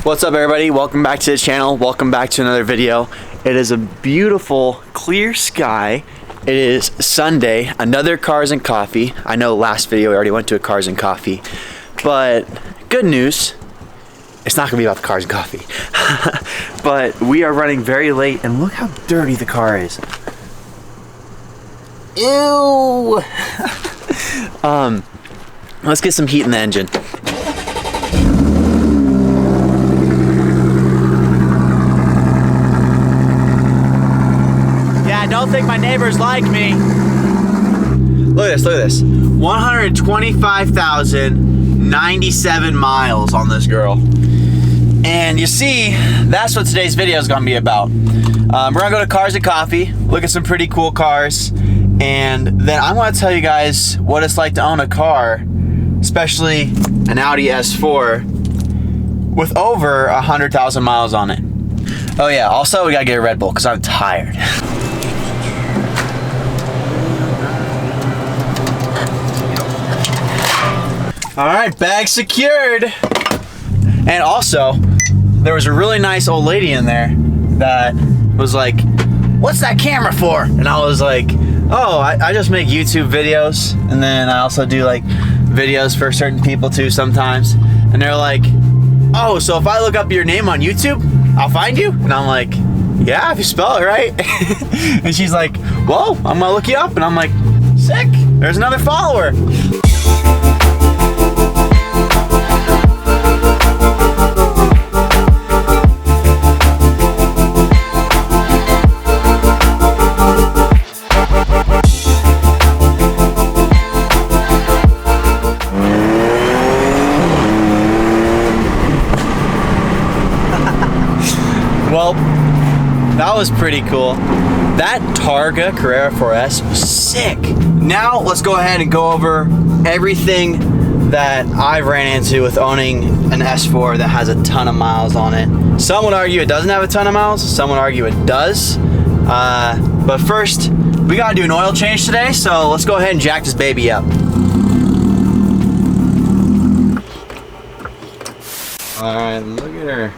What's up everybody? Welcome back to the channel. Welcome back to another video. It is a beautiful clear sky. It is Sunday, another Cars and Coffee. I know last video we already went to a Cars and Coffee, but good news, it's not gonna be about the Cars and Coffee. But we are running very late and look how dirty the car is. Ew! Let's get some heat in the engine. I don't think my neighbors like me. Look at this, 125,097 miles on this girl. And you see, that's what today's video is gonna be about. We're gonna go to Cars and Coffee, look at some pretty cool cars, and then I'm gonna tell you guys what it's like to own a car, especially an Audi S4 with over 100,000 miles on it. Oh yeah, also we gotta get a Red Bull because I'm tired. All right, bag secured. And also, there was a really nice old lady in there that was like, what's that camera for? And I was like, oh, I just make YouTube videos. And then I also do like videos for certain people too sometimes. And they're like, oh, so if I look up your name on YouTube, I'll find you? And I'm like, yeah, if you spell it right. And she's like, whoa, I'm gonna look you up. And I'm like, sick, there's another follower. Well, that was pretty cool. That Targa Carrera 4S was sick. Now let's go ahead and go over everything that I've ran into with owning an S4 that has a ton of miles on it. Some would argue it doesn't have a ton of miles, some would argue it does. But first, we gotta do an oil change today, so let's go ahead and jack this baby up. All right, look at her.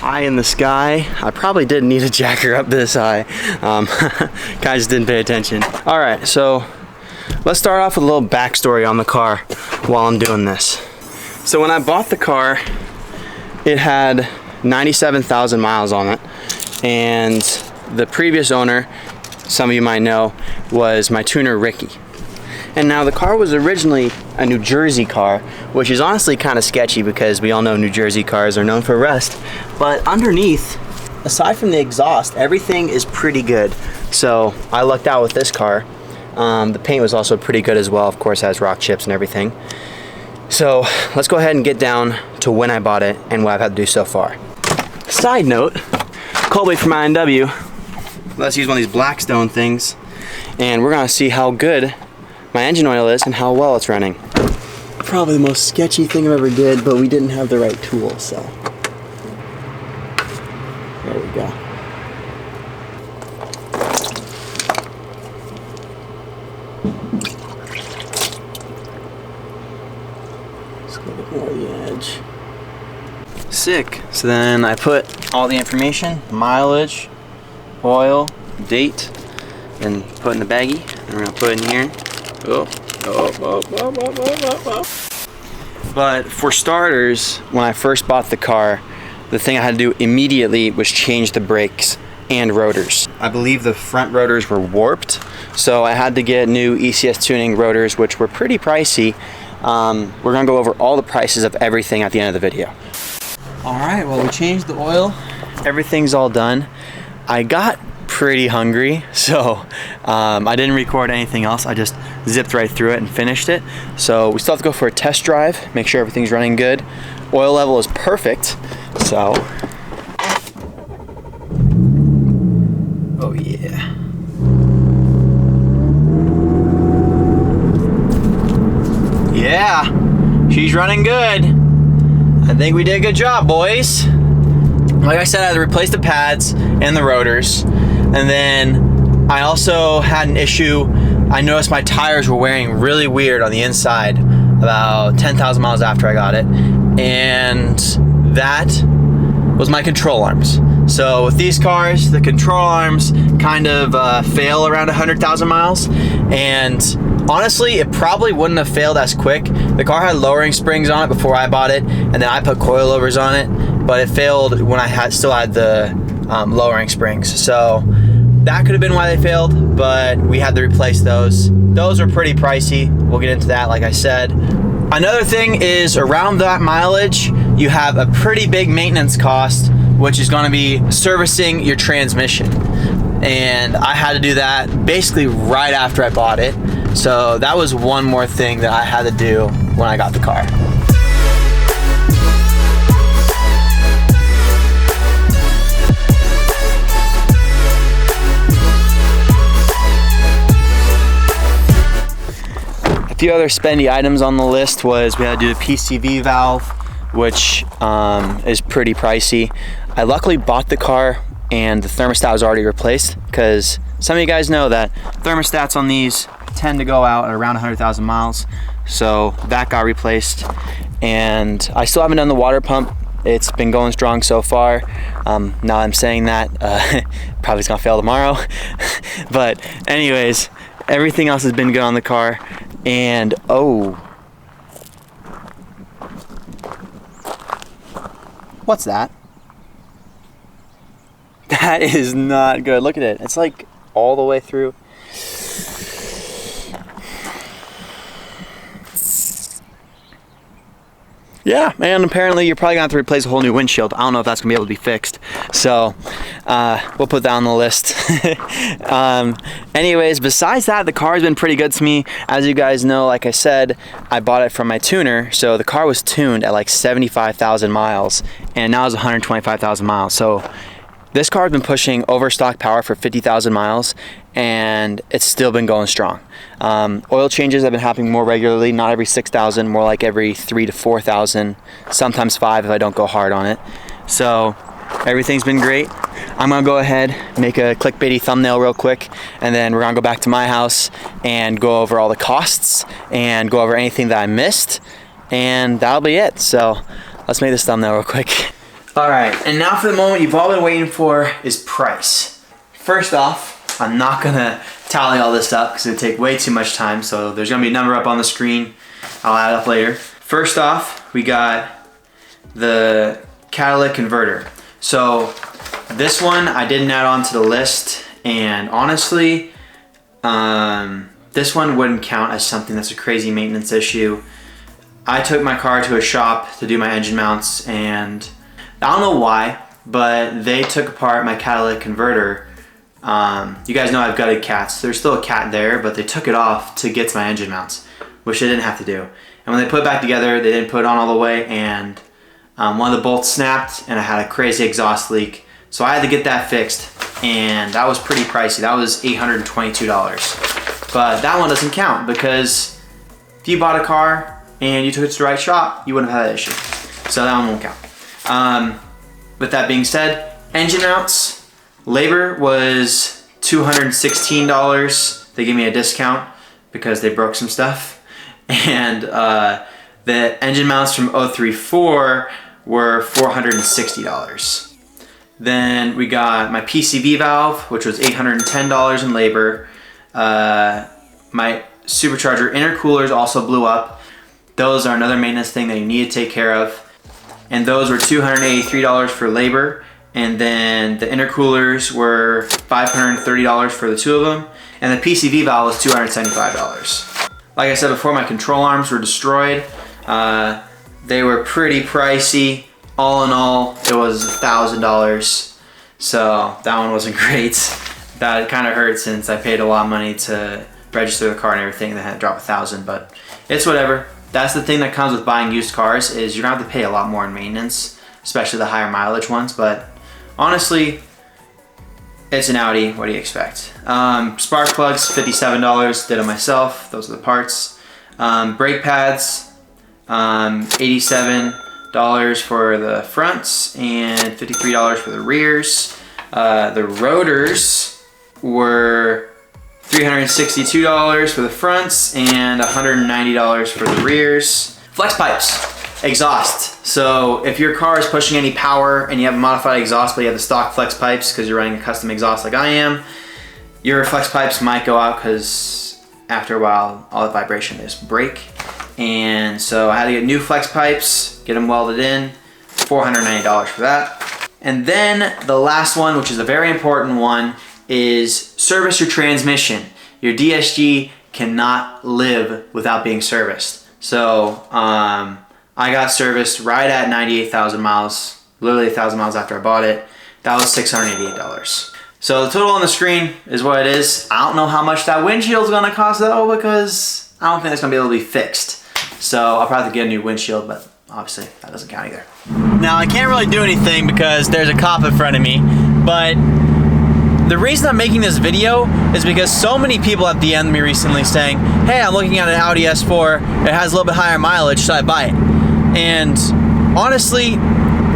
High in the sky. I probably didn't need to jack her up this high. Kinda just didn't pay attention. All right, so let's start off with a little backstory on the car while I'm doing this. So when I bought the car, it had 97,000 miles on it. And the previous owner, some of you might know, was my tuner, Ricky. And now the car was originally a New Jersey car, which is honestly kind of sketchy because we all know New Jersey cars are known for rust. But underneath, aside from the exhaust, everything is pretty good. So I lucked out with this car. The paint was also pretty good as well. Of course, it has rock chips and everything. So let's go ahead and get down to when I bought it and what I've had to do so far. Side note, Colby from INW, let's use one of these Blackstone things, and we're gonna see how good my engine oil is and how well it's running. Probably the most sketchy thing I've ever did, but we didn't have the right tool, so. There we go. Just a little bit more of the edge. Sick. So then I put all the information, mileage, oil, date, and put in the baggie, and we're gonna put it in here. But for starters, when I first bought the car, the thing I had to do immediately was change the brakes and rotors. I believe the front rotors were warped, so I had to get new ECS tuning rotors, which were pretty pricey. We're gonna go over all the prices of everything at the end of the video. All right, well, we changed the oil. Everything's all done. I got pretty hungry, so I didn't record anything else. I just zipped right through it and finished it. So we still have to go for a test drive, make sure everything's running good. Oil level is perfect, so. Oh yeah. Yeah, she's running good. I think we did a good job, boys. Like I said, I had to replace the pads and the rotors. And then I also had an issue. I noticed my tires were wearing really weird on the inside about 10,000 miles after I got it. And that was my control arms. So with these cars, the control arms kind of fail around 100,000 miles, and honestly, it probably wouldn't have failed as quick. The car had lowering springs on it before I bought it, and then I put coilovers on it, but it failed when I still had the lowering springs. So that could have been why they failed, but we had to replace those. Those are pretty pricey. We'll get into that, like I said. Another thing is, around that mileage, you have a pretty big maintenance cost, which is going to be servicing your transmission. And I had to do that basically right after I bought it. So that was one more thing that I had to do when I got the car. A few other spendy items on the list was we had to do the PCV valve, which is pretty pricey. I luckily bought the car and the thermostat was already replaced, because some of you guys know that thermostats on these tend to go out at around 100,000 miles. So that got replaced, and I still haven't done the water pump. It's been going strong so far. Now I'm saying that, probably it's gonna fail tomorrow. But anyways, everything else has been good on the car. And oh, what's that? That is not good. Look at it. It's like all the way through. Yeah, and apparently you're probably gonna have to replace a whole new windshield. I don't know if that's gonna be able to be fixed. So we'll put that on the list. Anyways, besides that, the car has been pretty good to me. As you guys know, like I said, I bought it from my tuner. So the car was tuned at like 75,000 miles, and now it's 125,000 miles. So this car has been pushing over stock power for 50,000 miles, and it's still been going strong. Oil changes have been happening more regularly, not every 6,000, more like every 3 to 4,000, sometimes 5 if I don't go hard on it. So everything's been great. I'm gonna go ahead, make a clickbaity thumbnail real quick, and then we're gonna go back to my house and go over all the costs and go over anything that I missed, and that'll be it. So let's make this thumbnail real quick. All right, and now for the moment you've all been waiting for is price. First off, I'm not gonna tally all this up because it'd take way too much time, so there's gonna be a number up on the screen. I'll add it up later. First off, we got the catalytic converter. So this one I didn't add on to the list, and honestly, this one wouldn't count as something that's a crazy maintenance issue. I took my car to a shop to do my engine mounts, and I don't know why, but they took apart my catalytic converter. You guys know I've gutted cats. There's still a cat there, but they took it off to get to my engine mounts, which they didn't have to do. And when they put it back together, they didn't put it on all the way, and one of the bolts snapped, and I had a crazy exhaust leak. So I had to get that fixed, and that was pretty pricey. That was $822. But that one doesn't count, because if you bought a car and you took it to the right shop, you wouldn't have had that issue. So that one won't count. With that being said, engine mounts, labor was $216. They gave me a discount because they broke some stuff. And the engine mounts from 034 were $460. Then we got my PCV valve, which was $810 in labor. My supercharger intercoolers also blew up. Those are another maintenance thing that you need to take care of. And those were $283 for labor. And then the intercoolers were $530 for the two of them. And the PCV valve was $275. Like I said before, my control arms were destroyed. They were pretty pricey. All in all, it was $1,000. So that one wasn't great. That kind of hurt since I paid a lot of money to register the car and everything. That had to drop $1,000, but it's whatever. That's the thing that comes with buying used cars, is you're gonna have to pay a lot more in maintenance, especially the higher mileage ones. But honestly, it's an Audi. What do you expect? Spark plugs, $57. Did it myself. Those are the parts. Brake pads, $87 for the fronts and $53 for the rears. The rotors were $362 for the fronts and $190 for the rears. Flex pipes. exhaust. So if your car is pushing any power and you have a modified exhaust, but you have the stock flex pipes because you're running a custom exhaust like I am, your flex pipes might go out because after a while, all the vibration just break. And so I had to get new flex pipes, get them welded in, $490 for that. And then the last one, which is a very important one, is service your transmission. Your DSG cannot live without being serviced. So I got serviced right at 98,000 miles, literally 1,000 miles after I bought it. That was $688. So the total on the screen is what it is. I don't know how much that windshield is gonna cost though, because I don't think it's gonna be able to be fixed. So I'll probably get a new windshield, but obviously that doesn't count either. Now I can't really do anything because there's a cop in front of me, but the reason I'm making this video is because so many people have DM'd me recently saying, hey, I'm looking at an Audi S4, it has a little bit higher mileage, should I buy it? And honestly,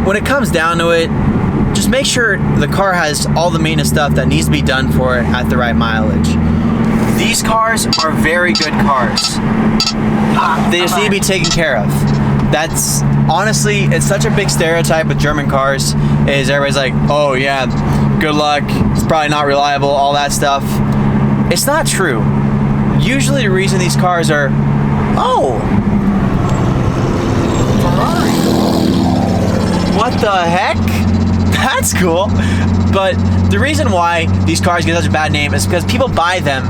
when it comes down to it, just make sure the car has all the maintenance stuff that needs to be done for it at the right mileage. These cars are very good cars. They just need to be taken care of. That's honestly, it's such a big stereotype with German cars, is everybody's like, oh yeah, good luck, it's probably not reliable, all that stuff. It's not true. Usually the reason these cars are, oh, Ferrari. What the heck? That's cool. But the reason why these cars get such a bad name is because people buy them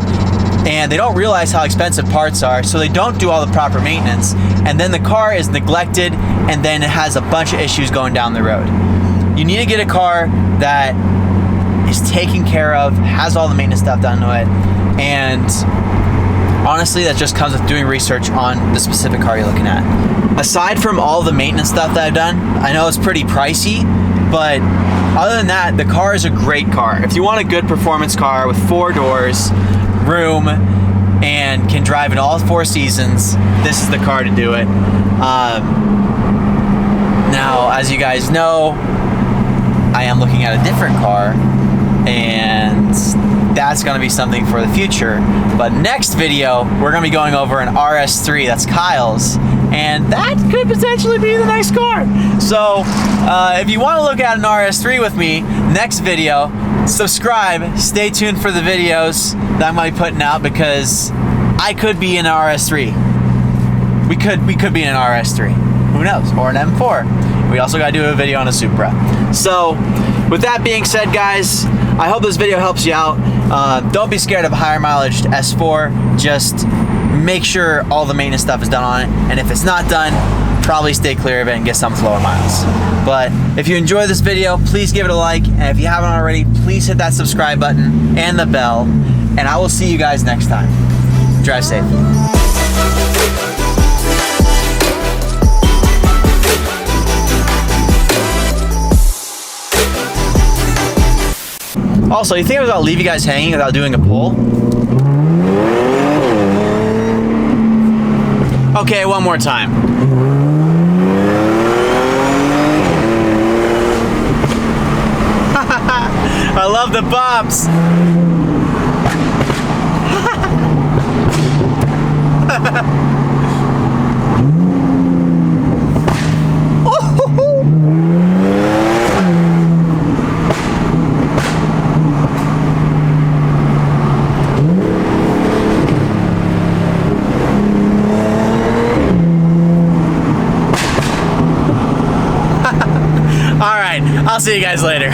and they don't realize how expensive parts are, so they don't do all the proper maintenance, and then the car is neglected, and then it has a bunch of issues going down the road. You need to get a car that is taken care of, has all the maintenance stuff done to it, and honestly, that just comes with doing research on the specific car you're looking at. Aside from all the maintenance stuff that I've done, I know it's pretty pricey, but other than that, the car is a great car. If you want a good performance car with 4 doors, room, and can drive in all 4 seasons, this is the car to do it. Now, as you guys know, I am looking at a different car, and that's going to be something for the future. But next video, we're going to be going over an RS3, that's Kyle's, and that could potentially be the next car. So if you want to look at an RS3 with me, next video, subscribe, stay tuned for the videos that I'm going to be putting out, because I could be in an RS3. We could be in an RS3. Who knows? Or an M4. We also got to do a video on a Supra. So with that being said, guys, I hope this video helps you out. Don't be scared of a higher mileage S4. Just make sure all the maintenance stuff is done on it, and if it's not done, probably stay clear of it and get some lower miles. But if you enjoyed this video, please give it a like, and if you haven't already, please hit that subscribe button and the bell, and I will see you guys next time. Drive safe. Also, you think I was gonna leave you guys hanging without doing a pull? Okay, one more time. I love the bops. All right, I'll see you guys later.